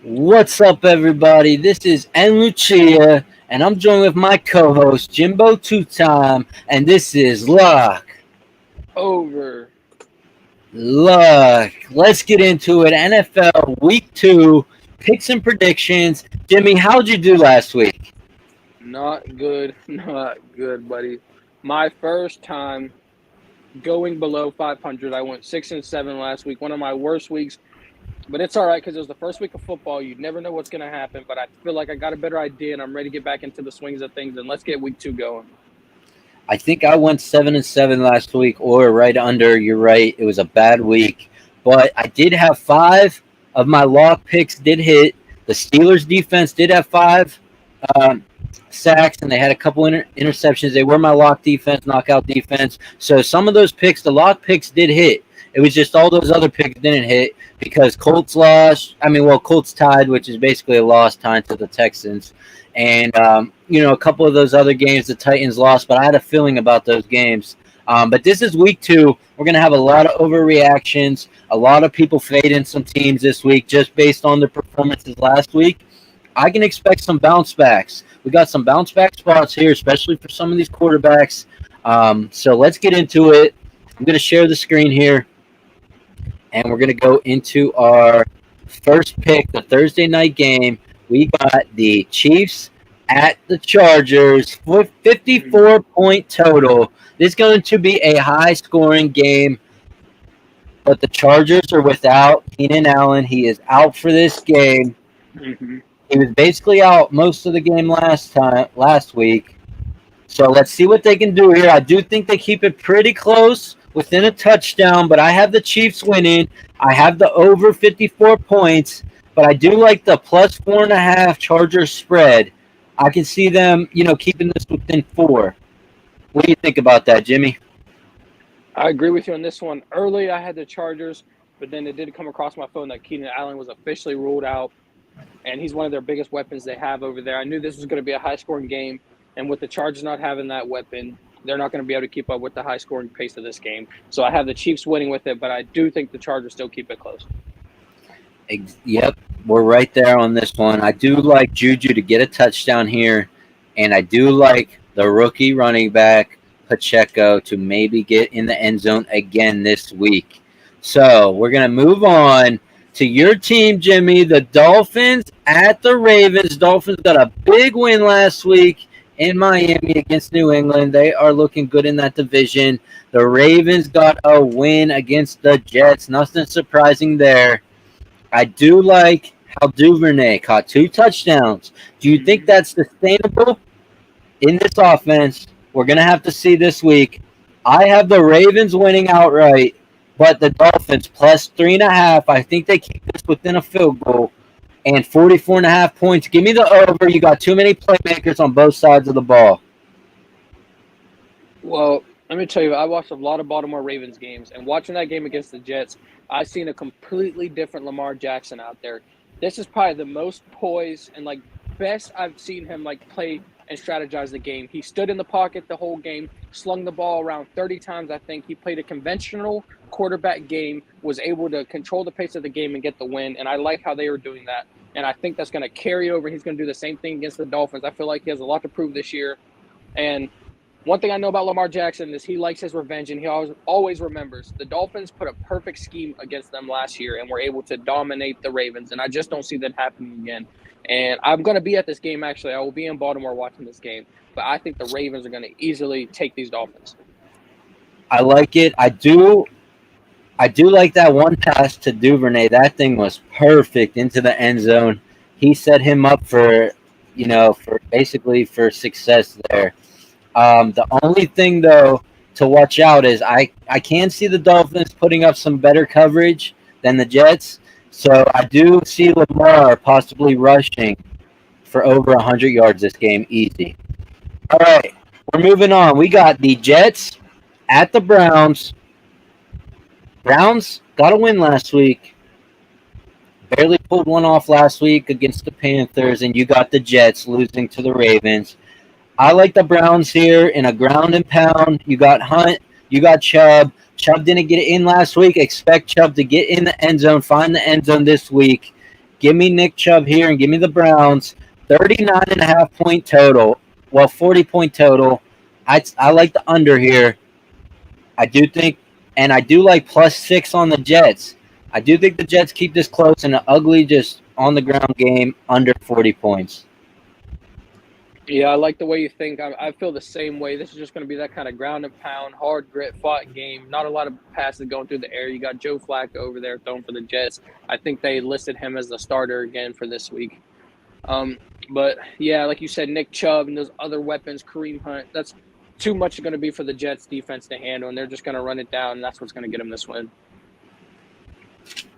What's up, everybody? This is N Lucia, and I'm joined with my co-host Jimbo Two Time, and this is Luck. Over. Luck. Let's get into it. NFL Week 2 picks and predictions. Jimmy, how'd you do last week? Not good. Not good, buddy. My first time going below 500. I went 6-7 last week. One of my worst weeks, but it's all right because it was the first week of football. You never know what's going to happen, but I feel like I got a better idea and I'm ready to get back into the swings of things. And let's get week 2 going. I think I went 7-7 last week, or right under. You're right. It was a bad week, but I did have 5 of my lock picks did hit. The Steelers defense did have 5 sacks, and they had a couple interceptions. They were my lock defense, knockout defense. So some of those picks, the lock picks did hit. It was just all those other picks didn't hit because Colts lost. Colts tied, which is basically a loss, tied to the Texans. And, a couple of those other games, the Titans lost, but I had a feeling about those games. But this is week 2. We're going to have a lot of overreactions, a lot of people fading some teams this week just based on their performances last week. I can expect some bounce backs. We got some bounce back spots here, especially for some of these quarterbacks. So let's get into it. I'm going to share the screen here, and we're going to go into our first pick, the Thursday night game. We got the Chiefs at the Chargers, 54-point total. This is going to be a high-scoring game, but the Chargers are without Keenan Allen. He is out for this game. Mm-hmm. He was basically out most of the game last week. So let's see what they can do here. I do think they keep it pretty close, within a touchdown, but I have the Chiefs winning. I have the over 54 points, but I do like the plus 4.5 Chargers spread. I can see them, keeping this within 4. What do you think about that, Jimmy? I agree with you on this one. Early, I had the Chargers, but then it did come across my phone that Keenan Allen was officially ruled out, and he's one of their biggest weapons they have over there. I knew this was going to be a high-scoring game, and with the Chargers not having that weapon, they're not going to be able to keep up with the high-scoring pace of this game. So I have the Chiefs winning with it, but I do think the Chargers still keep it close. Yep, we're right there on this one. I do like Juju to get a touchdown here, and I do like the rookie running back, Pacheco, to maybe get in the end zone again this week. So we're going to move on to your team, Jimmy, the Dolphins at the Ravens. Dolphins got a big win last week in Miami against New England. They are looking good in that division. The Ravens got a win against the Jets. Nothing surprising there. I do like how Duvernay caught 2 touchdowns. Do you think that's sustainable in this offense? We're going to have to see this week. I have the Ravens winning outright, but the Dolphins plus 3.5. I think they keep this within a field goal. And 44.5 points. Give me the over. You got too many playmakers on both sides of the ball. Well, let me tell you, I watched a lot of Baltimore Ravens games, and watching that game against the Jets, I've seen a completely different Lamar Jackson out there. This is probably the most poised and best I've seen him play and strategize the game. He stood in the pocket the whole game, slung the ball around 30 times, I think. He played a conventional quarterback game, was able to control the pace of the game and get the win, and I like how they were doing that. And I think that's going to carry over. He's going to do the same thing against the Dolphins. I feel like he has a lot to prove this year. And one thing I know about Lamar Jackson is he likes his revenge, and he always remembers. The Dolphins put a perfect scheme against them last year and were able to dominate the Ravens, and I just don't see that happening again. And I'm going to be at this game, actually. I will be in Baltimore watching this game. But I think the Ravens are going to easily take these Dolphins. I like it. I do like that one pass to Duvernay. That thing was perfect into the end zone. He set him up for success there. The only thing, though, to watch out is I can see the Dolphins putting up some better coverage than the Jets. So I do see Lamar possibly rushing for over 100 yards this game, easy. All right, we're moving on. We got the Jets at the Browns. Browns got a win last week. Barely pulled one off last week against the Panthers, and you got the Jets losing to the Ravens. I like the Browns here in a ground and pound. You got Hunt. You got Chubb. Chubb didn't get it in last week. Expect Chubb to get in the end zone, find the end zone this week. Give me Nick Chubb here and give me the Browns. 39.5-point total. Well, 40-point total. I like the under here. I do think, and I do like +6 on the Jets. I do think the Jets keep this close in an ugly, just on-the-ground game under 40 points. Yeah, I like the way you think. I feel the same way. This is just going to be that kind of ground and pound, hard grit fought game. Not a lot of passes going through the air. You got Joe Flacco over there throwing for the Jets. I think they listed him as the starter again for this week. But yeah, like you said, Nick Chubb and those other weapons, Kareem Hunt, that's too much going to be for the Jets defense to handle, and they're just going to run it down, and that's what's going to get them this win.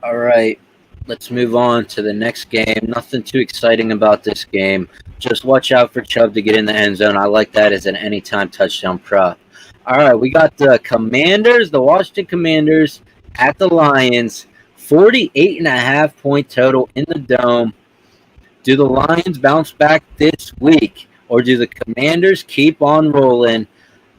All right, let's move on to the next game. Nothing too exciting about this game. Just watch out for Chubb to get in the end zone. I like that as an anytime touchdown prop. All right, we got the Commanders, the Washington Commanders at the Lions. 48.5-point total in the Dome. Do the Lions bounce back this week, or do the Commanders keep on rolling?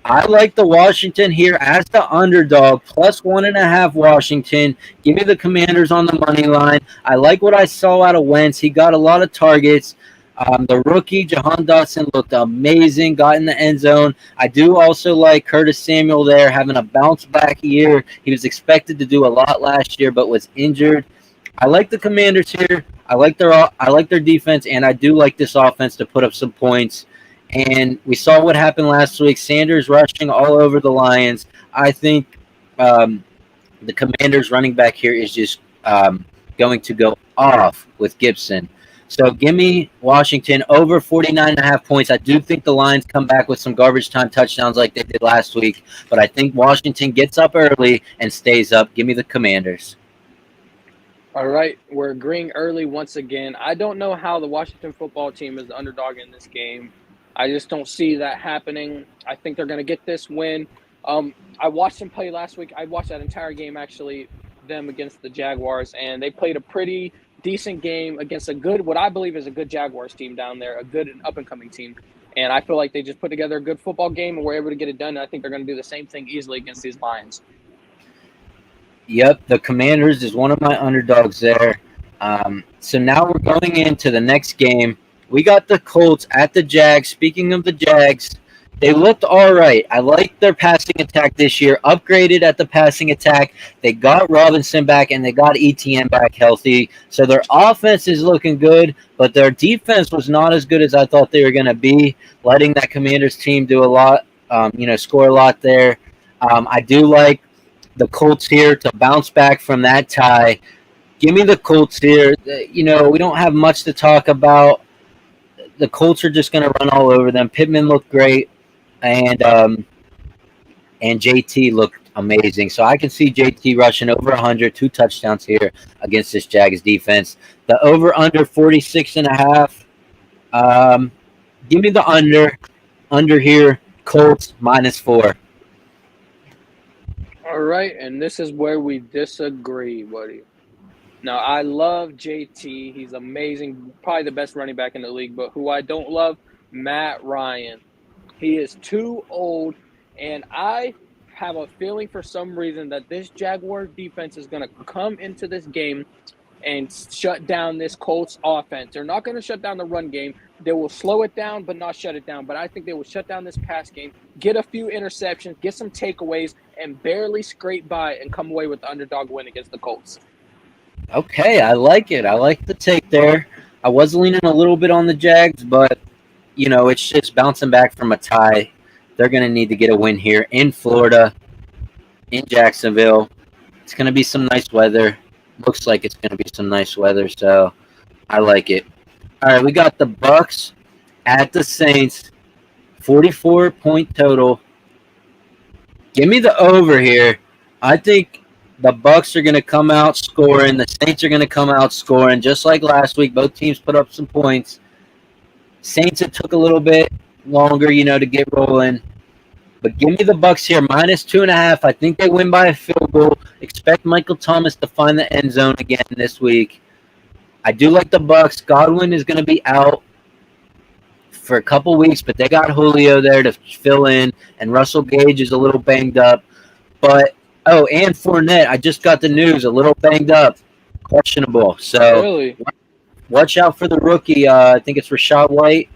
I like the Washington here as the underdog, +1.5 Washington. Give me the Commanders on the money line. I like what I saw out of Wentz. He got a lot of targets. The rookie, Jahan Dotson, looked amazing, got in the end zone. I do also like Curtis Samuel there, having a bounce-back year. He was expected to do a lot last year, but was injured. I like the Commanders here. I like their defense, and I do like this offense to put up some points. And we saw what happened last week. Sanders rushing all over the Lions. I think the Commanders running back here is just going to go off with Gibson. So give me Washington over 49.5 points. I do think the Lions come back with some garbage time touchdowns like they did last week. But I think Washington gets up early and stays up. Give me the Commanders. All right, we're agreeing early once again. I don't know how the Washington football team is the underdog in this game. I just don't see that happening. I think they're going to get this win. I watched them play last week. I watched that entire game, actually, them against the Jaguars, and they played a pretty decent game against a good, what I believe is a good Jaguars team down there, a good up-and-coming team. And I feel like they just put together a good football game and were able to get it done. And I think they're going to do the same thing easily against these Lions. Yep, the Commanders is one of my underdogs there. So now we're going into the next game. We got the Colts at the Jags. Speaking of the Jags, they looked all right. I like their passing attack this year, upgraded at the passing attack. They got Robinson back, and they got ETN back healthy. So their offense is looking good, but their defense was not as good as I thought they were going to be, letting that Commanders team do a lot, score a lot there. I do like the Colts here to bounce back from that tie. Give me the Colts here. We don't have much to talk about. The Colts are just going to run all over them. Pittman looked great, and JT looked amazing. So I can see JT rushing over 100, 2 touchdowns here against this Jags defense. The over-under 46.5. Give me the under here. Colts -4. All right, and this is where we disagree, buddy. Now, I love JT. He's amazing, probably the best running back in the league. But who I don't love, Matt Ryan. He is too old, and I have a feeling for some reason that this Jaguars defense is going to come into this game and shut down this Colts offense. They're not going to shut down the run game. They will slow it down but not shut it down. But I think they will shut down this pass game, get a few interceptions, get some takeaways, and barely scrape by and come away with the underdog win against the Colts. Okay, I like it. I like the take there. I was leaning a little bit on the Jags, but, it's just bouncing back from a tie. They're going to need to get a win here in Florida, in Jacksonville. It's going to be some nice weather. Looks like it's going to be some nice weather, so I like it. All right, we got the Bucs at the Saints, 44-point total. Give me the over here. I think the Bucs are going to come out scoring. The Saints are going to come out scoring. Just like last week, both teams put up some points. Saints, it took a little bit longer, to get rolling. But give me the Bucs here, -2.5. I think they win by a field goal. Expect Michael Thomas to find the end zone again this week. I do like the Bucs. Godwin is going to be out for a couple weeks, but they got Julio there to fill in, and Russell Gage is a little banged up. But and Fournette, I just got the news, a little banged up, questionable. So Really? watch out for the rookie. I think it's Rashad White,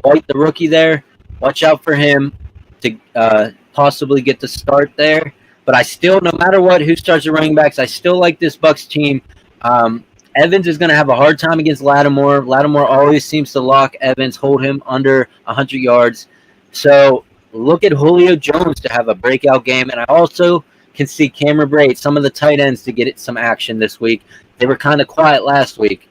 the rookie there. Watch out for him to possibly get the start there. But I still, no matter what, who starts the running backs, I still like this Bucs team. Evans is going to have a hard time against Lattimore. Lattimore always seems to lock Evans, hold him under 100 yards. So look at Julio Jones to have a breakout game. And I also can see Cameron Brate, some of the tight ends, to get some action this week. They were kind of quiet last week.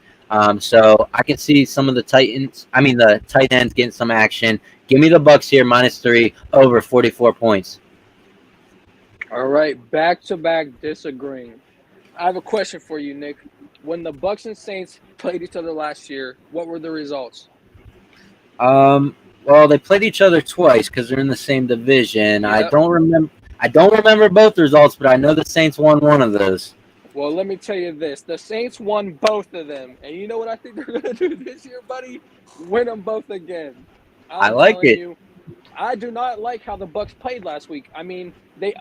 So I can see some of the tight ends getting some action. Give me the Bucs here, -3, over 44 points. All right, back-to-back disagreeing. I have a question for you, Nick. When the Bucs and Saints played each other last year, what were the results? Well, they played each other twice because they're in the same division. Yep. I don't remember both results, but I know the Saints won one of those. Well, let me tell you this. The Saints won both of them. And you know what I think they're going to do this year, buddy? Win them both again. I like it. I do not like how the Bucs played last week. I mean, they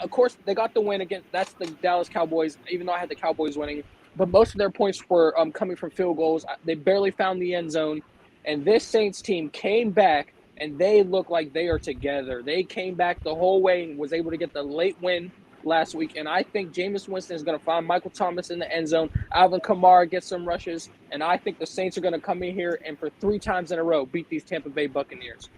got the win against – that's the Dallas Cowboys, even though I had the Cowboys winning. But most of their points were coming from field goals. They barely found the end zone. And this Saints team came back, and they look like they are together. They came back the whole way and was able to get the late win last week. And I think Jameis Winston is going to find Michael Thomas in the end zone. Alvin Kamara gets some rushes. And I think the Saints are going to come in here and for 3 times in a row beat these Tampa Bay Buccaneers.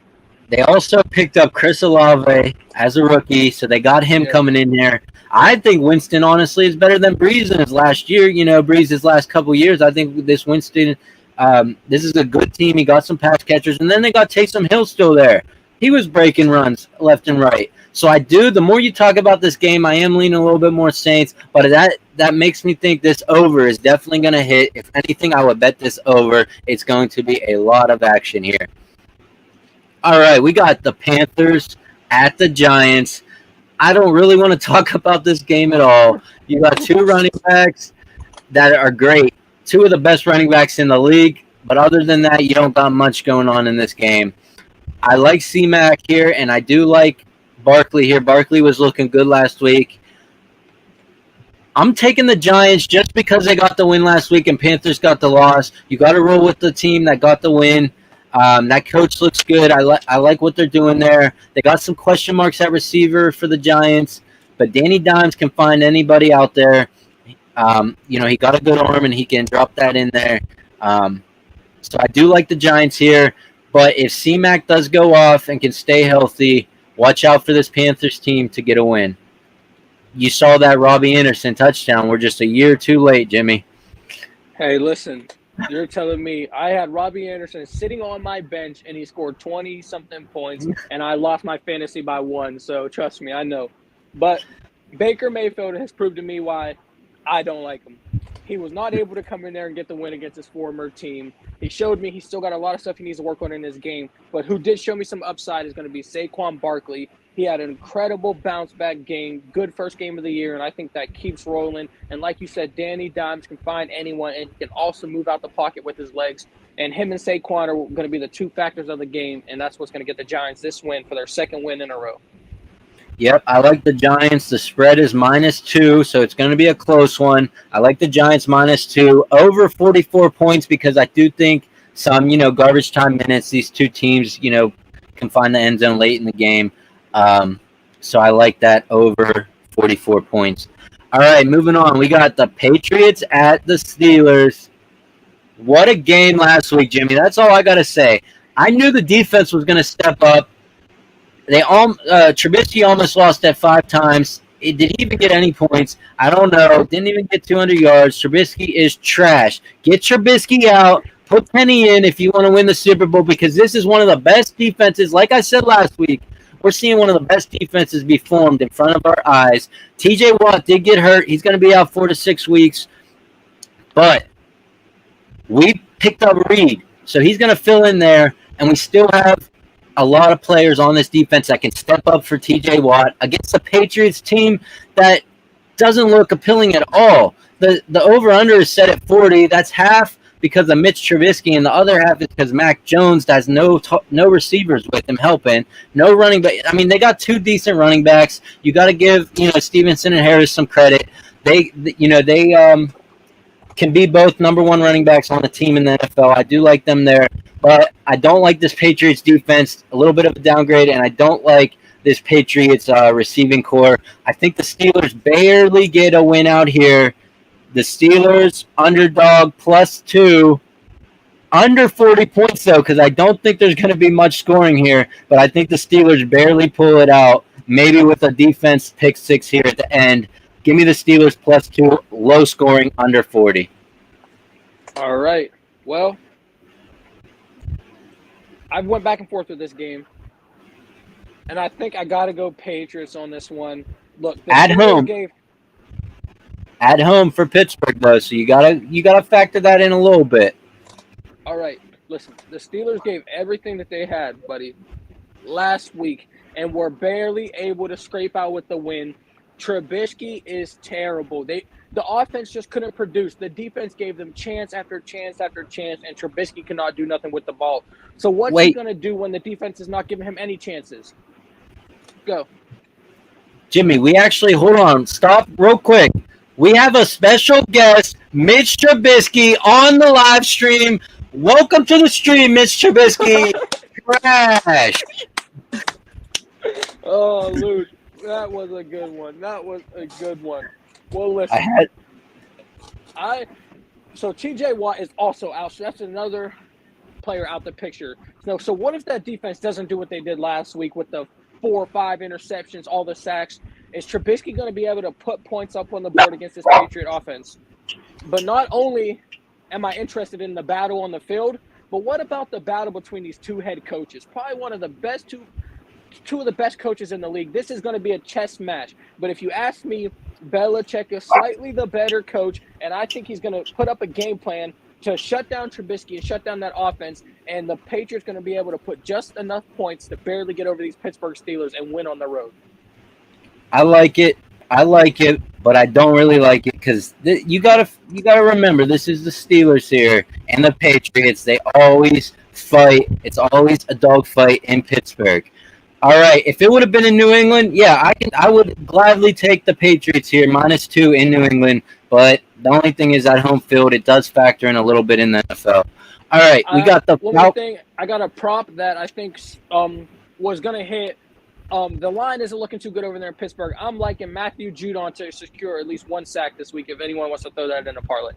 They also picked up Chris Olave as a rookie, so they got him coming in there. I think Winston, honestly, is better than Breeze in his last year. You know, Breeze's last couple years. I think this Winston, this is a good team. He got some pass catchers, and then they got Taysom Hill still there. He was breaking runs left and right. So the more you talk about this game, I am leaning a little bit more Saints, but that makes me think this over is definitely going to hit. If anything, I would bet this over. It's going to be a lot of action here. All right, we got the Panthers at the Giants. I don't really want to talk about this game at all. You got 2 running backs that are great, 2 of the best running backs in the league, but other than that, you don't got much going on in this game. I like C-Mac here, and I do like Barkley here. Barkley was looking good last week. I'm taking the Giants just because they got the win last week and Panthers got the loss. You got to roll with the team that got the win. That coach looks good. I like what they're doing there. They got some question marks at receiver for the Giants, but Danny Dimes can find anybody out there. He got a good arm and he can drop that in there. So I do like the Giants here, but if C-Mac does go off and can stay healthy, watch out for this Panthers team to get a win. You saw that Robbie Anderson touchdown. We're just a year too late, Jimmy. Hey, listen. You're telling me I had Robbie Anderson sitting on my bench and he scored 20-something points and I lost my fantasy by 1. So trust me, I know. But Baker Mayfield has proved to me why I don't like him. He was not able to come in there and get the win against his former team. He showed me he's still got a lot of stuff he needs to work on in his game. But who did show me some upside is going to be Saquon Barkley. He had an incredible bounce-back game, good first game of the year, and I think that keeps rolling. And like you said, Danny Dimes can find anyone, and he can also move out the pocket with his legs. And him and Saquon are going to be the 2 factors of the game, and that's what's going to get the Giants this win for their 2nd win in a row. Yep, I like the Giants. The spread is -2, so it's going to be a close one. I like the Giants -2, over 44 points because I do think some, garbage time minutes, these 2 teams, can find the end zone late in the game. So I like that over 44 points. All right, moving on. We got the Patriots at the Steelers. What a game last week, Jimmy. That's all I got to say. I knew the defense was going to step up. Trubisky almost lost at 5 times. Did he even get any points? I don't know. Didn't even get 200 yards. Trubisky is trash. Get Trubisky out. Put Penny in if you want to win the Super Bowl because this is one of the best defenses. Like I said last week, we're seeing one of the best defenses be formed in front of our eyes. TJ Watt did get hurt. He's going to be out 4 to 6 weeks. But we picked up Reed, so he's going to fill in there, and we still have a lot of players on this defense that can step up for TJ Watt against the Patriots team that doesn't look appealing at all. The over-under is set at 40. That's half because of Mitch Trubisky, and the other half is because Mac Jones has no receivers with him helping, no running back. I mean, they got 2 decent running backs. You got to give Stevenson and Harris some credit. They can be both number one running backs on the team in the NFL. I do like them there, but I don't like this Patriots defense. A little bit of a downgrade, and I don't like this Patriots receiving core. I think the Steelers barely get a win out here. The Steelers underdog +2. Under 40 points, though, because I don't think there's going to be much scoring here, but I think the Steelers barely pull it out, maybe with a defense pick six here at the end. Give me the Steelers +2, low scoring, under 40. All right. Well, I went back and forth with this game, and I think I got to go Patriots on this one. Look, at home for Pittsburgh, though, so you gotta factor that in a little bit. All right, listen, the Steelers gave everything that they had, buddy, last week, and were barely able to scrape out with the win. Trubisky is terrible. The offense just couldn't produce. The defense gave them chance after chance after chance, and Trubisky cannot do nothing with the ball. So what's he going to do when the defense is not giving him any chances? Go. Jimmy, hold on, stop real quick. We have a special guest, Mitch Trubisky, on the live stream. Welcome to the stream, Mitch Trubisky. Crash. Oh, Luke, that was a good one. Well, listen. So TJ Watt is also out. So that's another player out the picture. So what if that defense doesn't do what they did last week with the 4 or 5 interceptions, all the sacks? Is Trubisky going to be able to put points up on the board against this Patriot offense? But not only am I interested in the battle on the field, but what about the battle between these two head coaches? Probably one of the best two of the best coaches in the league. This is going to be a chess match. But if you ask me, Belichick is slightly the better coach, and I think he's going to put up a game plan to shut down Trubisky and shut down that offense, and the Patriots going to be able to put just enough points to barely get over these Pittsburgh Steelers and win on the road. I like it, but I don't really like it because you gotta remember this is the Steelers here and the Patriots. They always fight. It's always a dogfight in Pittsburgh. All right, if it would have been in New England, yeah, I would gladly take the Patriots here, -2 in New England. But the only thing is at home field, it does factor in a little bit in the NFL. All right, we got the one more thing. I got a prop that I think was going to hit. The line isn't looking too good over there in Pittsburgh. I'm liking Matthew Judon to secure at least 1 sack this week if anyone wants to throw that in a parlay.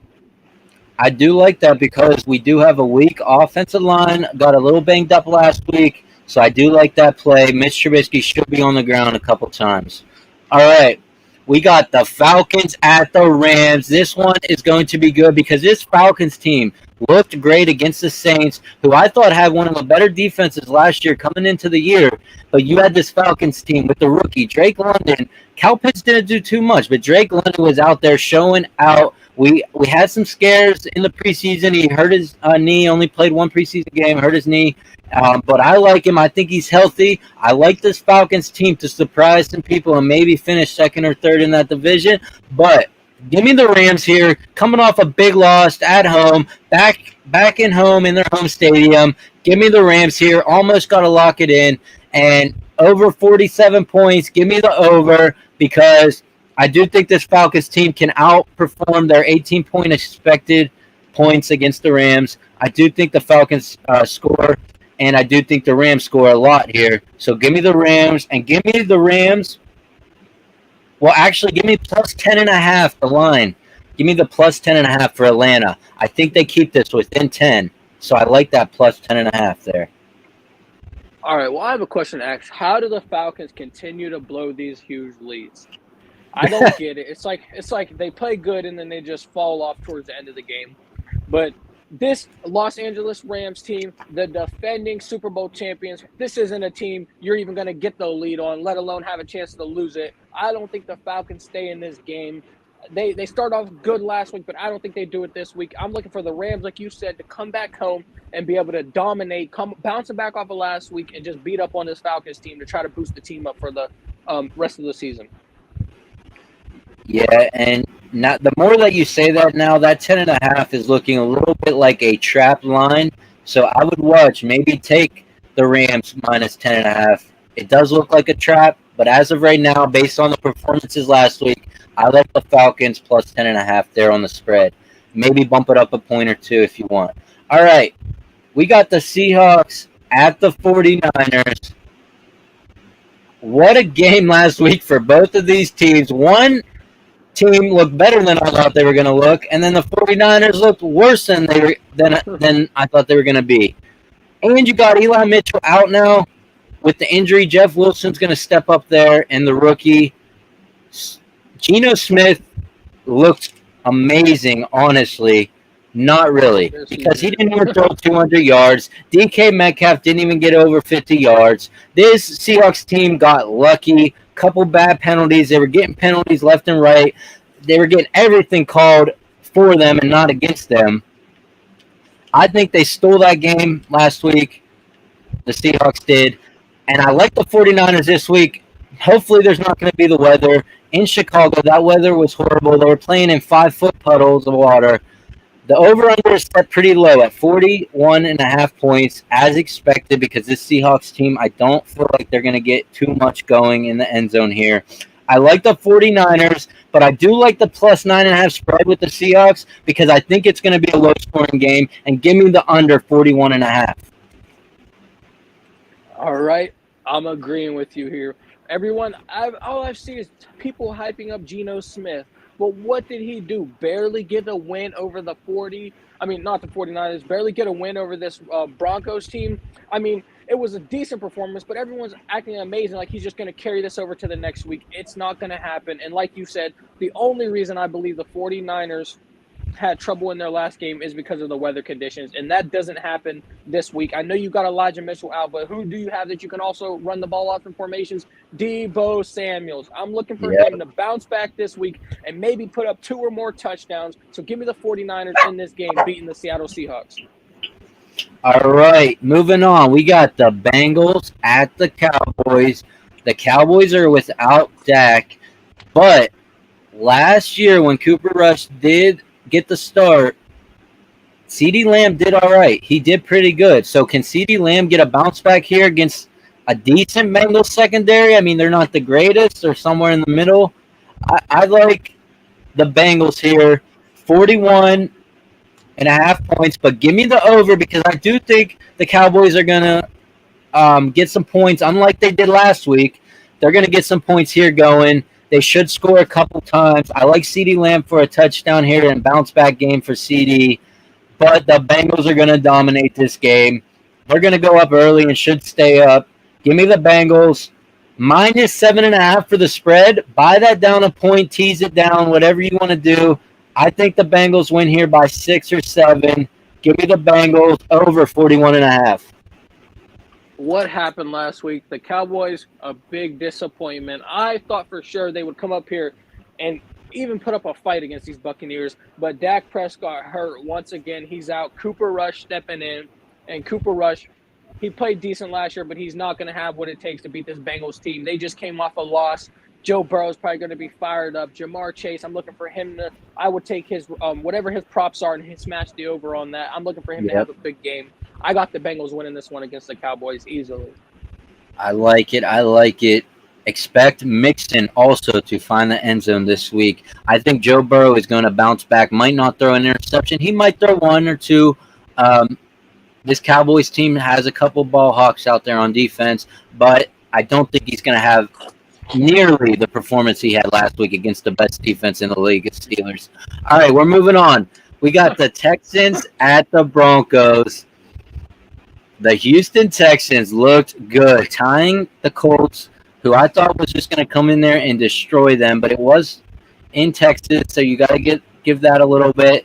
I do like that because we do have a weak offensive line. Got a little banged up last week, so I do like that play. Mitch Trubisky should be on the ground a couple times. All right, we got the Falcons at the Rams. This one is going to be good because this Falcons team looked great against the Saints, who I thought had one of the better defenses last year coming into the year. But you had this Falcons team with the rookie, Drake London. Kyle Pitts didn't do too much, but Drake London was out there showing out. We had some scares in the preseason. He hurt his knee, only played 1 preseason game, hurt his knee. But I like him. I think he's healthy. I like this Falcons team to surprise some people and maybe finish 2nd or 3rd in that division. But give me the Rams here, coming off a big loss at home, back in home in their home stadium. Give me the Rams here. Almost got to lock it in. And over 47 points, give me the over because I do think this Falcons team can outperform their 18-point expected points against the Rams. I do think the Falcons score, and I do think the Rams score a lot here. So give me the Rams, and give me the Rams. Well, actually, give me plus 10.5 the line. Give me the plus 10.5 for Atlanta. I think they keep this within 10, so I like that plus 10.5 there. All right, well, I have a question to ask. How do the Falcons continue to blow these huge leads? I don't get it. It's like they play good and then they just fall off towards the end of the game. But this Los Angeles Rams team, the defending Super Bowl champions, this isn't a team you're even going to get the lead on, let alone have a chance to lose it. I don't think the Falcons stay in this game. They start off good last week, but I don't think they do it this week. I'm looking for the Rams, like you said, to come back home and be able to dominate, bouncing back off of last week and just beat up on this Falcons team to try to boost the team up for the rest of the season. Yeah, and now the more that you say that now, that 10.5 is looking a little bit like a trap line. So I would maybe take the Rams minus 10.5. It does look like a trap, but as of right now, based on the performances last week, I like the Falcons plus 10.5 there on the spread. maybe bump it up a point or two if you want. All right, we got the Seahawks at the 49ers. What a game last week for both of these teams. One team looked better than I thought they were going to look, and then the 49ers looked worse than than I thought they were going to be. And you got Eli Mitchell out now with the injury. Jeff Wilson's going to step up there, and the rookie Geno Smith looked amazing, honestly. Not really, because he didn't even throw 200 yards. DK Metcalf didn't even get over 50 yards. This Seahawks team got lucky. Couple bad penalties. They were getting penalties left and right. They were getting everything called for them and not against them. I think they stole that game last week. The Seahawks did. And I like the 49ers this week. Hopefully there's not going to be the weather. In Chicago, that weather was horrible. They were playing in 5-foot puddles of water. The over-under is set pretty low at 41.5 points, as expected, because this Seahawks team, I don't feel like they're going to get too much going in the end zone here. I like the 49ers, but I do like the plus 9.5 spread with the Seahawks because I think it's going to be a low-scoring game, and give me the under 41.5. All right, I'm agreeing with you here. Everyone, all I've seen is people hyping up Geno Smith. But what did he do? Barely get a win over the 49ers, barely get a win over this Broncos team. I mean, it was a decent performance, but everyone's acting amazing like he's just going to carry this over to the next week. It's not going to happen. And like you said, the only reason I believe the 49ers had trouble in their last game is because of the weather conditions, and that doesn't happen this week. I know you got Elijah Mitchell out, but who do you have that you can also run the ball off in formations? Deebo Samuels. I'm looking for him to bounce back this week and maybe put up 2 or more touchdowns. So give me the 49ers in this game beating the Seattle Seahawks. All right, moving on. We got the Bengals at the Cowboys. The Cowboys are without Dak, but last year when Cooper Rush did get the start, CeeDee Lamb did all right. He did pretty good. So can CeeDee Lamb get a bounce back here against a decent Bengals secondary? I mean, they're not the greatest. They're somewhere in the middle. I like the Bengals here, 41.5 points, but give me the over because I do think the Cowboys are going to get some points. Unlike they did last week, they're going to get some points here going. They should score a couple times. I like CeeDee Lamb for a touchdown here and bounce back game for CeeDee. But the Bengals are going to dominate this game. They're going to go up early and should stay up. Give me the Bengals. Minus 7.5 for the spread. Buy that down a point. Tease it down. Whatever you want to do. I think the Bengals win here by 6 or 7. Give me the Bengals over 41.5. What happened last week? The Cowboys, a big disappointment. I thought for sure they would come up here and even put up a fight against these Buccaneers, but Dak Prescott hurt once again. He's out. Cooper Rush stepping in, and Cooper Rush, he played decent last year, but he's not going to have what it takes to beat this Bengals team. They just came off a loss. Joe Burrow's probably going to be fired up. Jamar Chase, I'm looking for him to – I would take his whatever his props are and smash the over on that. I'm looking for him to have a big game. I got the Bengals winning this one against the Cowboys easily. I like it. Expect Mixon also to find the end zone this week. I think Joe Burrow is going to bounce back. Might not throw an interception. He might throw 1 or 2. This Cowboys team has a couple ball hawks out there on defense, but I don't think he's going to have nearly the performance he had last week against the best defense in the league, the Steelers. All right, we're moving on. We got the Texans at the Broncos. The Houston Texans looked good, tying the Colts, who I thought was just going to come in there and destroy them, but it was in Texas, so you got to give that a little bit.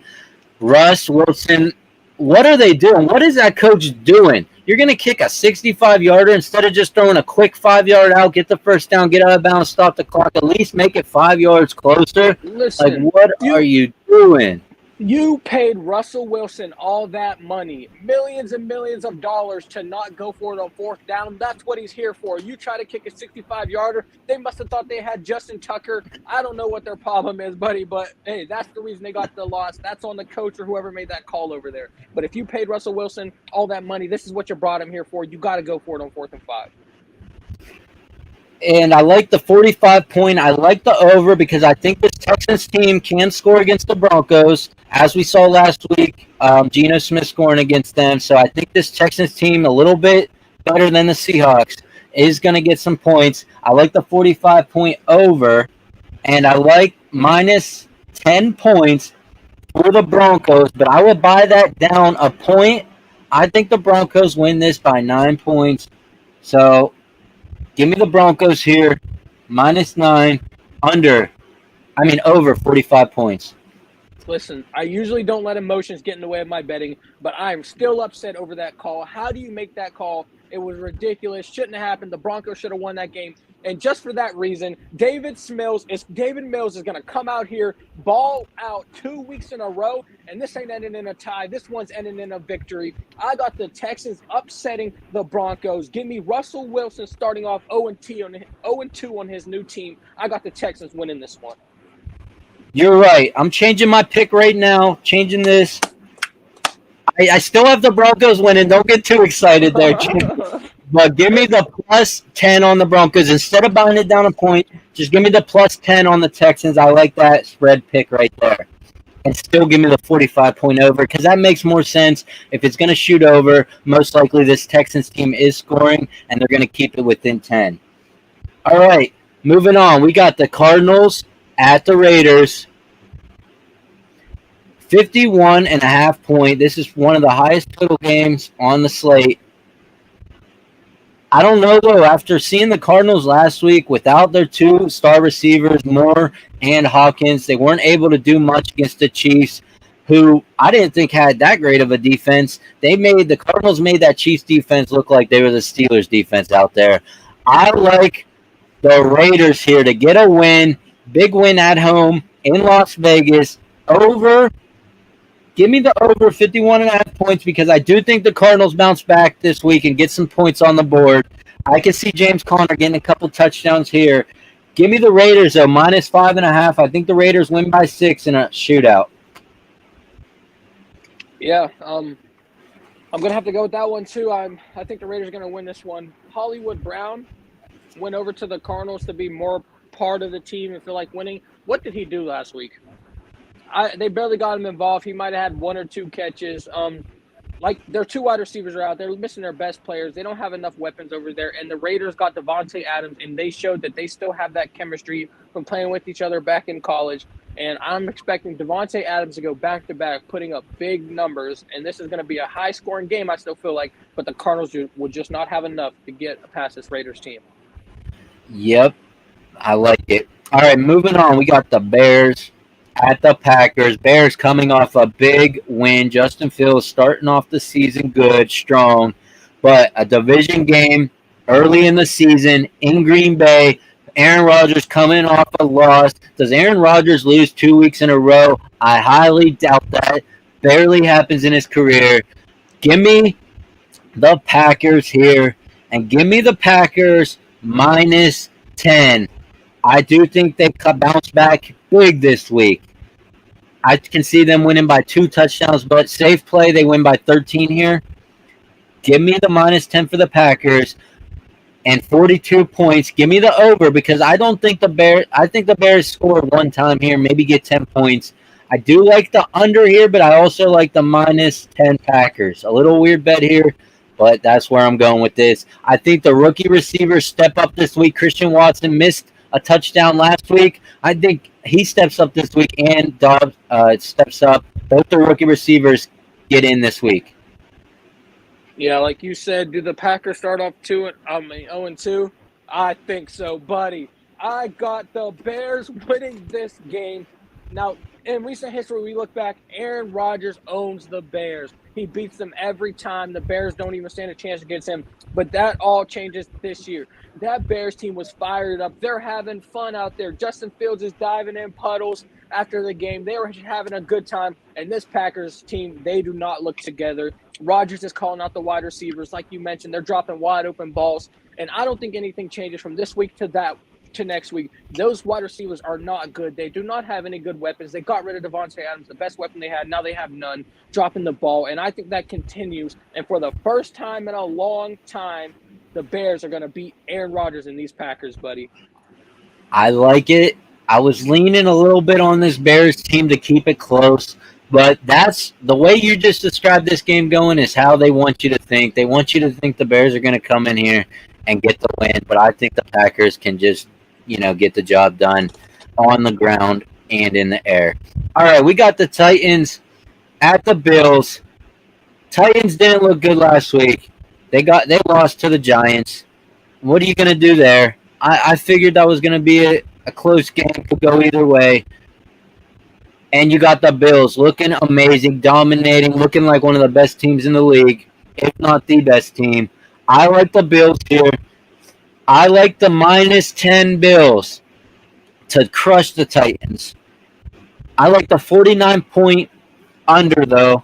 Russ Wilson, what are they doing? What is that coach doing? You're going to kick a 65-yarder instead of just throwing a quick 5-yard out, get the first down, get out of bounds, stop the clock, at least make it 5 yards closer. Listen, like, what are you doing? You paid Russell Wilson all that money, millions and millions of dollars to not go for it on 4th down. That's what he's here for. You try to kick a 65-yarder. They must have thought they had Justin Tucker. I don't know what their problem is, buddy, but, hey, that's the reason they got the loss. That's on the coach or whoever made that call over there. But if you paid Russell Wilson all that money, this is what you brought him here for. You got to go for it on 4th and 5. And I like the 45 point. I like the over because I think this Texans team can score against the Broncos, as we saw last week. Geno Smith scoring against them. So I think this Texans team, a little bit better than the Seahawks, is going to get some points. I like the 45-point over, and I like minus 10 points for the Broncos, but I would buy that down a point. I think the Broncos win this by 9 points. So give me the Broncos here, minus 9, over 45 points. Listen, I usually don't let emotions get in the way of my betting, but I'm still upset over that call. How do you make that call? It was ridiculous. Shouldn't have happened. The Broncos should have won that game. And just for that reason, David Mills is going to come out here, ball out 2 weeks in a row, and this ain't ending in a tie. This one's ending in a victory. I got the Texans upsetting the Broncos. Give me Russell Wilson starting off 0-2 on his new team. I got the Texans winning this one. You're right. I'm changing my pick right now. Changing this. I still have the Broncos winning. Don't get too excited there, Jim. But give me the plus 10 on the Broncos. Instead of buying it down a point, just give me the plus 10 on the Texans. I like that spread pick right there. And still give me the 45-point over because that makes more sense. If it's going to shoot over, most likely this Texans team is scoring, and they're going to keep it within 10. All right, moving on. We got the Cardinals at the Raiders. 51.5 point. This is one of the highest total games on the slate. I don't know, though, after seeing the Cardinals last week without their two star receivers, Moore and Hawkins, they weren't able to do much against the Chiefs, who I didn't think had that great of a defense. The Cardinals made that Chiefs defense look like they were the Steelers defense out there. I like the Raiders here to get a win. Big win at home in Las Vegas. Over. Give me the over 51.5 points because I do think the Cardinals bounce back this week and get some points on the board. I can see James Conner getting a couple touchdowns here. Give me the Raiders, though, minus 5.5. I think the Raiders win by 6 in a shootout. Yeah, I'm going to have to go with that one, too. I think the Raiders are going to win this one. Hollywood Brown went over to the Cardinals to be more part of the team and feel like winning. What did he do last week? They barely got him involved. He might have had 1 or 2 catches. Their 2 wide receivers are out. They're missing their best players. They don't have enough weapons over there. And the Raiders got Devontae Adams, and they showed that they still have that chemistry from playing with each other back in college. And I'm expecting Devontae Adams to go back-to-back, putting up big numbers. And this is going to be a high-scoring game, I still feel like. But the Cardinals will just not have enough to get past this Raiders team. Yep, I like it. All right, moving on. We got the Bears at the Packers. Bears coming off a big win. Justin Fields starting off the season good, strong. But a division game early in the season in Green Bay. Aaron Rodgers coming off a loss. Does Aaron Rodgers lose 2 weeks in a row? I highly doubt that. Barely happens in his career. Give me the Packers here. And give me the Packers minus 10. I do think they bounce back big this week. I can see them winning by 2 touchdowns, but safe play, they win by 13 here. Give me the minus 10 for the Packers and 42 points. Give me the over because I think the Bears score 1 time here, maybe get 10 points. I do like the under here, but I also like the minus 10 Packers. A little weird bet here, but that's where I'm going with this. I think the rookie receivers step up this week. Christian Watson missed a touchdown last week. I think he steps up this week, and Dobbs steps up. Both the rookie receivers get in this week. Yeah, like you said, do the Packers start off 0-2? I think so, buddy. I got the Bears winning this game. Now, in recent history, we look back, Aaron Rodgers owns the Bears. He beats them every time. The Bears don't even stand a chance against him. But that all changes this year. That Bears team was fired up. They're having fun out there. Justin Fields is diving in puddles after the game. They were having a good time. And this Packers team, they do not look together. Rodgers is calling out the wide receivers. Like you mentioned, they're dropping wide open balls. And I don't think anything changes from this week to next week. Those wide receivers are not good. They do not have any good weapons. They got rid of Devontae Adams, the best weapon they had. Now they have none, dropping the ball. And I think that continues. And for the first time in a long time, the Bears are going to beat Aaron Rodgers and these Packers, buddy. I like it. I was leaning a little bit on this Bears team to keep it close, but that's the way you just described this game going is how they want you to think. They want you to think the Bears are going to come in here and get the win, but I think the Packers can just, get the job done on the ground and in the air. All right, we got the Titans at the Bills. Titans didn't look good last week. They lost to the Giants. What are you going to do there? I figured that was going to be a close game, could go either way. And you got the Bills looking amazing, dominating, looking like one of the best teams in the league, if not the best team. I like the Bills here. I like the -10 Bills to crush the Titans. I like the 49-point under, though.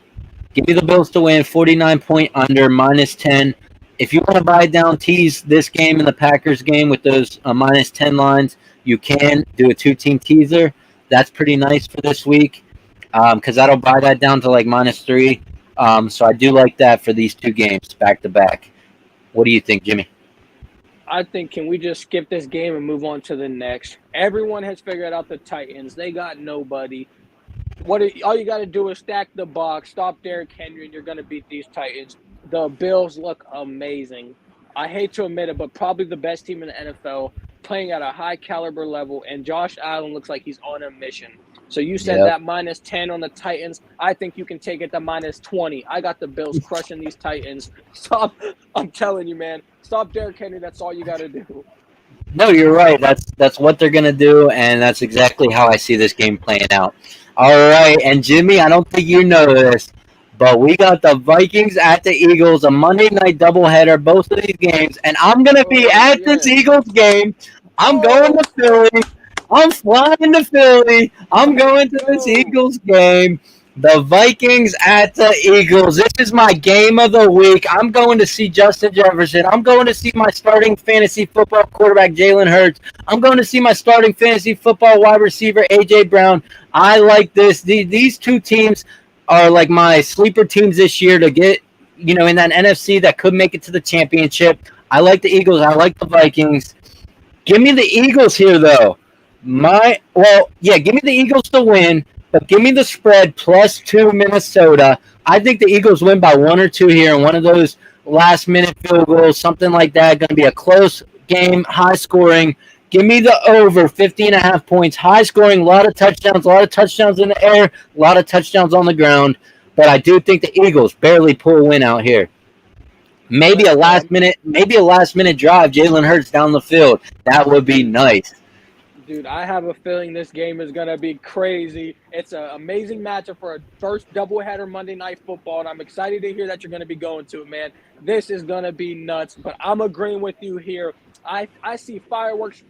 Give me the Bills to win, 49-point under, -10. If you want to buy down, tease this game and the Packers game with those -10 lines, you can do a two-team teaser. That's pretty nice for this week because that'll buy that down to like -3. So I do like that for these two games back to back. What do you think, Jimmy? I think can we just skip this game and move on to the next? Everyone has figured out the Titans. They got nobody. All you got to do is stack the box, stop Derrick Henry, and you're going to beat these Titans. The Bills look amazing. I hate to admit it, but probably the best team in the NFL, playing at a high caliber level, and Josh Allen looks like he's on a mission. So you said that -10 on the Titans. I think you can take it to -20. I got the Bills crushing these Titans. Stop. I'm telling you, man. Stop Derrick Henry. That's all you got to do. No, you're right. That's what they're going to do, and that's exactly how I see this game playing out. All right, and Jimmy, I don't think you know this, but we got the Vikings at the Eagles, a Monday night doubleheader, both of these games, and I'm going to be at this Eagles game. I'm going to Philly. I'm flying to Philly. I'm going to this Eagles game. The Vikings at the Eagles. This is my game of the week. I'm going to see Justin Jefferson. I'm going to see my starting fantasy football quarterback, Jalen Hurts. I'm going to see my starting fantasy football wide receiver, A.J. Brown. I like this. These two teams are like my sleeper teams this year to get, in that NFC that could make it to the championship. I like the Eagles. I like the Vikings. Give me the Eagles here, though. Give me the Eagles to win. But give me the spread +2 Minnesota. I think the Eagles win by 1 or 2 here, and one of those last-minute field goals, something like that. Going to be a close game, high scoring. Give me the over 50.5 points, high scoring, a lot of touchdowns in the air, a lot of touchdowns on the ground. But I do think the Eagles barely pull a win out here. Maybe a last minute drive, Jalen Hurts down the field. That would be nice. Dude, I have a feeling this game is going to be crazy. It's an amazing matchup for a first doubleheader Monday Night Football, and I'm excited to hear that you're going to be going to it, man. This is going to be nuts, but I'm agreeing with you here. I see fireworks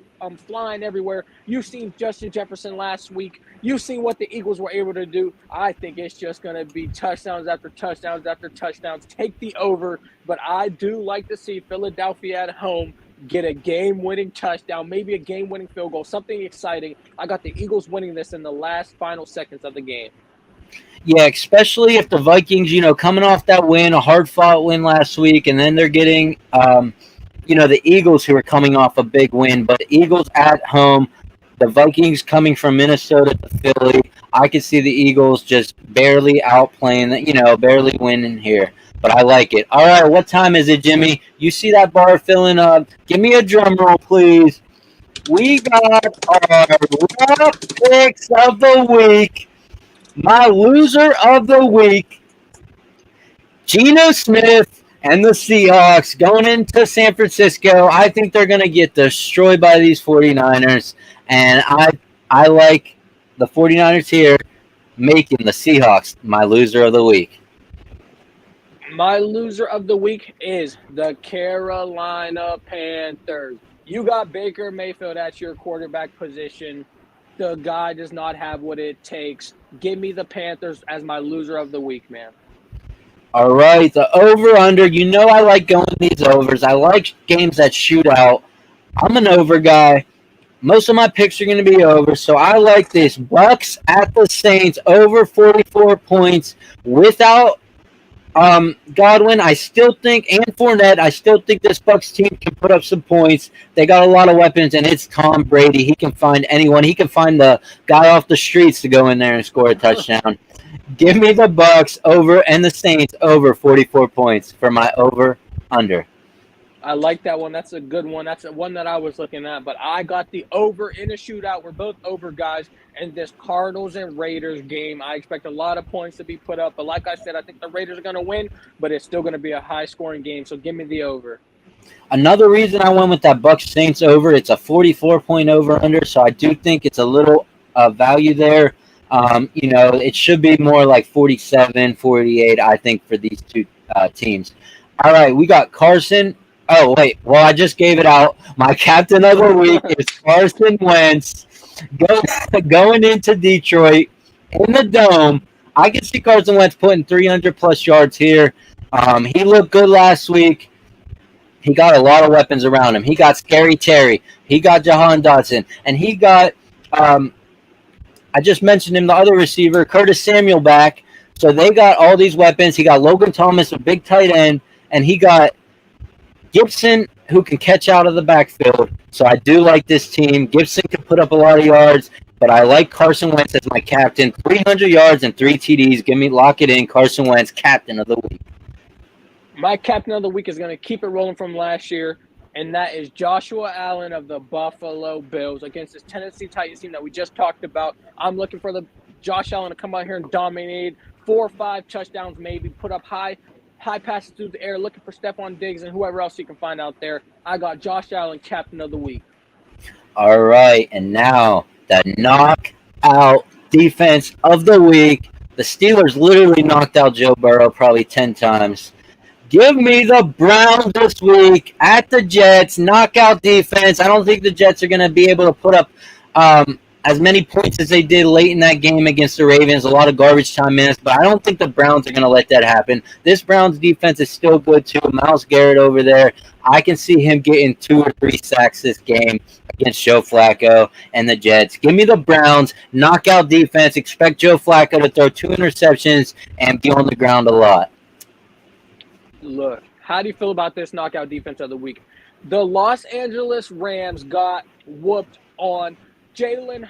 flying everywhere. You've seen Justin Jefferson last week. You've seen what the Eagles were able to do. I think it's just going to be touchdowns after touchdowns after touchdowns. Take the over, but I do like to see Philadelphia at home get a game-winning touchdown, maybe a game-winning field goal, something exciting. I got the Eagles winning this in the last final seconds of the game. Yeah, especially if the Vikings, coming off that win, a hard-fought win last week, and then they're getting, the Eagles who are coming off a big win. But Eagles at home, the Vikings coming from Minnesota to Philly, I could see the Eagles just barely outplaying, barely winning here. But I like it. All right, what time is it, Jimmy? You see that bar filling up. Give me a drum roll, please. We got our rough picks of the week. My loser of the week, Geno Smith and the Seahawks going into San Francisco. I think they're going to get destroyed by these 49ers. And I like the 49ers here making the Seahawks my loser of the week. My loser of the week is the Carolina Panthers. You got Baker Mayfield at your quarterback position. The guy does not have what it takes. Give me the Panthers as my loser of the week, man. All right, the over-under. I like going these overs. I like games that shoot out. I'm an over guy. Most of my picks are going to be over, so I like this. Bucks at the Saints, over 44 points without Godwin, I still think, and Fournette, I still think this Bucs team can put up some points. They got a lot of weapons, and it's Tom Brady. He can find anyone. He can find the guy off the streets to go in there and score a touchdown. Give me the Bucs over and the Saints over 44 points for my over under. I like that one. That's a good one. That's the one that I was looking at. But I got the over in a shootout. We're both over guys. And this Cardinals and Raiders game, I expect a lot of points to be put up. But like I said, I think the Raiders are going to win, but it's still going to be a high-scoring game. So give me the over. Another reason I went with that Bucs Saints over, it's a 44-point over-under, so I do think it's a little value there. It should be more like 47, 48, I think, for these two teams. All right, we got Carson. Oh, wait. Well, I just gave it out. My captain of the week is Carson Wentz going into Detroit in the Dome. I can see Carson Wentz putting 300-plus yards here. He looked good last week. He got a lot of weapons around him. He got Scary Terry. He got Jahan Dotson. And he got, I just mentioned him, the other receiver, Curtis Samuel back. So they got all these weapons. He got Logan Thomas, a big tight end. And he got Gibson, who can catch out of the backfield. So I do like this team. Gibson can put up a lot of yards, but I like Carson Wentz as my captain. 300 yards and 3 TDs. Lock it in. Carson Wentz, captain of the week. My captain of the week is going to keep it rolling from last year, and that is Joshua Allen of the Buffalo Bills against this Tennessee Titans team that we just talked about. I'm looking for the Josh Allen to come out here and dominate. 4 or 5 touchdowns maybe, put up high passes through the air, looking for Stephon Diggs and whoever else you can find out there. I got Josh Allen, captain of the week. All right, and now the knockout defense of the week. The Steelers literally knocked out Joe Burrow probably 10 times. Give me the Browns this week at the Jets. Knockout defense. I don't think the Jets are going to be able to put up as many points as they did late in that game against the Ravens. A lot of garbage time minutes, but I don't think the Browns are going to let that happen. This Browns defense is still good, too. Myles Garrett over there. I can see him getting 2 or 3 sacks this game against Joe Flacco and the Jets. Give me the Browns. Knockout defense. Expect Joe Flacco to throw 2 interceptions and be on the ground a lot. Look, how do you feel about this knockout defense of the week? The Los Angeles Rams got whooped on. Jalen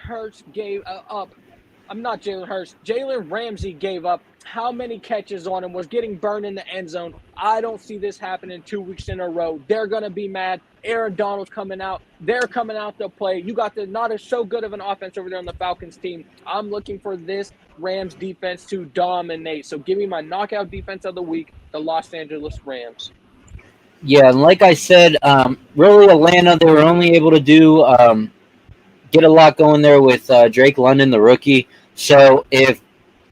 Ramsey gave up how many catches on him, was getting burned in the end zone. I don't see this happening 2 weeks in a row. They're going to be mad. Aaron Donald's coming out. They're coming out to play. You got the not as so good of an offense over there on the Falcons team. I'm looking for this Rams defense to dominate. So give me my knockout defense of the week, the Los Angeles Rams. Yeah, and like I said, really Atlanta, they were only able to do get a lot going there with Drake London, the rookie. So if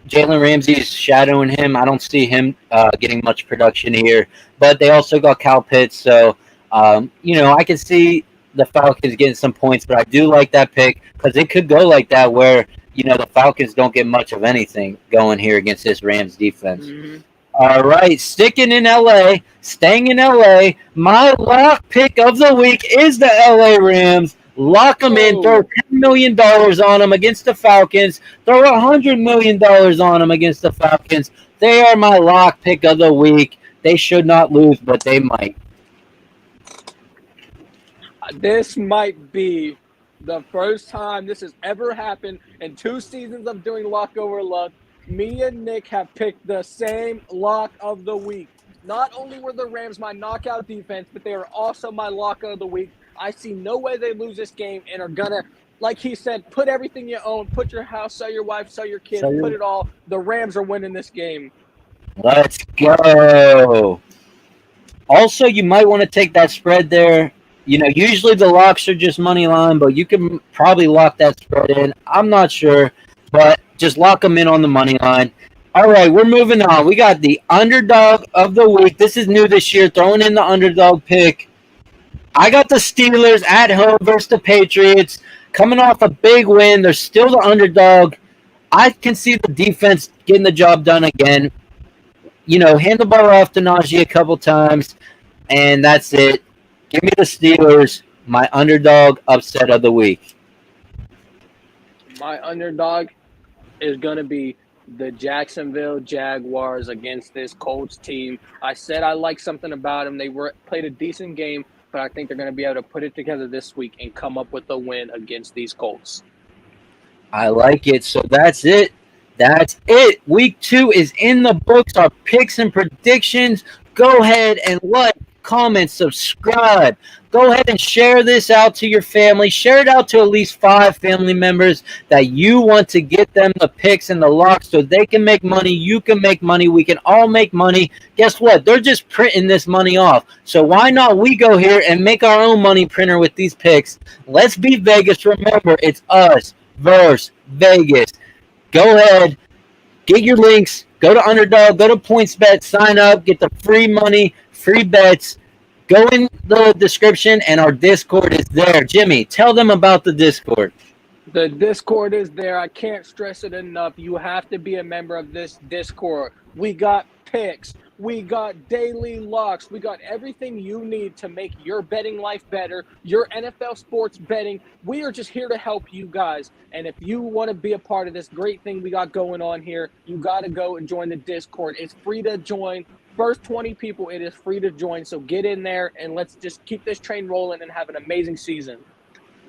Jalen Ramsey is shadowing him, I don't see him getting much production here. But they also got Kyle Pitts, so I can see the Falcons getting some points. But I do like that pick because it could go like that where the Falcons don't get much of anything going here against this Rams defense. Mm-hmm. All right, staying in LA, my lock pick of the week is the LA Rams. Lock them in, throw $10 million on them against the Falcons, throw $100 million on them against the Falcons. They are my lock pick of the week. They should not lose, but they might. This might be the first time this has ever happened in 2 seasons of doing Lock Over Luck. Me and Nick have picked the same lock of the week. Not only were the Rams my knockout defense, but they are also my lock of the week. I see no way they lose this game and are going to, like he said, put everything you own, put your house, sell your wife, sell your kids, put it all. The Rams are winning this game. Let's go. Also, you might want to take that spread there. Usually the locks are just money line, but you can probably lock that spread in. I'm not sure, but just lock them in on the money line. All right, we're moving on. We got the underdog of the week. This is new this year, throwing in the underdog pick. I got the Steelers at home versus the Patriots. Coming off a big win. They're still the underdog. I can see the defense getting the job done again. Hand the ball off to Najee a couple times, and that's it. Give me the Steelers, my underdog upset of the week. My underdog is going to be the Jacksonville Jaguars against this Colts team. I said I like something about them. They played a decent game, but I think they're going to be able to put it together this week and come up with a win against these Colts. I like it. So that's it. That's it. Week 2 is in the books. Our picks and predictions. Go ahead and like, comment, subscribe. Go ahead and share this out to your family. Share it out to at least 5 family members that you want to get them the picks and the locks so they can make money. You can make money. We can all make money. Guess what? They're just printing this money off. So why not we go here and make our own money printer with these picks? Let's be Vegas. Remember, it's us versus Vegas. Go ahead, get your links, go to Underdog, go to PointsBet, sign up, get the free money, free bets. Go in the description, and our Discord is there. Jimmy, tell them about the Discord. The Discord is there. I can't stress it enough. You have to be a member of this Discord. We got picks. We got daily locks. We got everything you need to make your betting life better, your NFL sports betting. We are just here to help you guys. And if you want to be a part of this great thing we got going on here, you got to go and join the Discord. It's free to join. First 20 people, it is free to join. So get in there and let's just keep this train rolling and have an amazing season.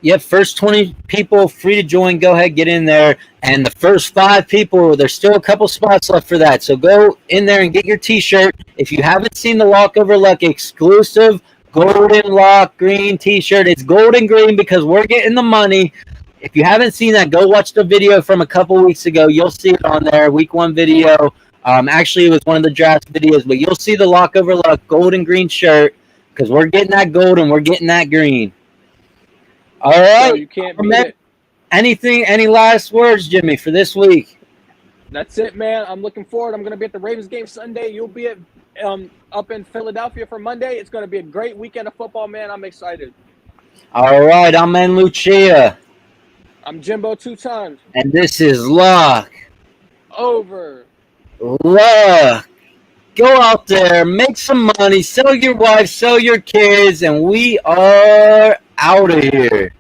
Yep, first 20 people free to join. Go ahead, get in there. And the first 5 people, there's still a couple spots left for that. So go in there and get your T-shirt. If you haven't seen the Lock Over Luck exclusive golden lock green T-shirt, it's golden green because we're getting the money. If you haven't seen that, go watch the video from a couple weeks ago. You'll see it on there, week 1 video. Actually, it was one of the draft videos, but you'll see the Lock Over Luck golden green shirt because we're getting that gold and we're getting that green. All right. So you can't beat it. Any last words, Jimmy, for this week? That's it, man. I'm looking forward. I'm going to be at the Ravens game Sunday. You'll be at up in Philadelphia for Monday. It's going to be a great weekend of football, man. I'm excited. All right. I'm En Lucia. I'm Jimbo 2 times. And this is Lock Over Luck. Go out there, make some money, sell your wife, sell your kids, and we are out of here.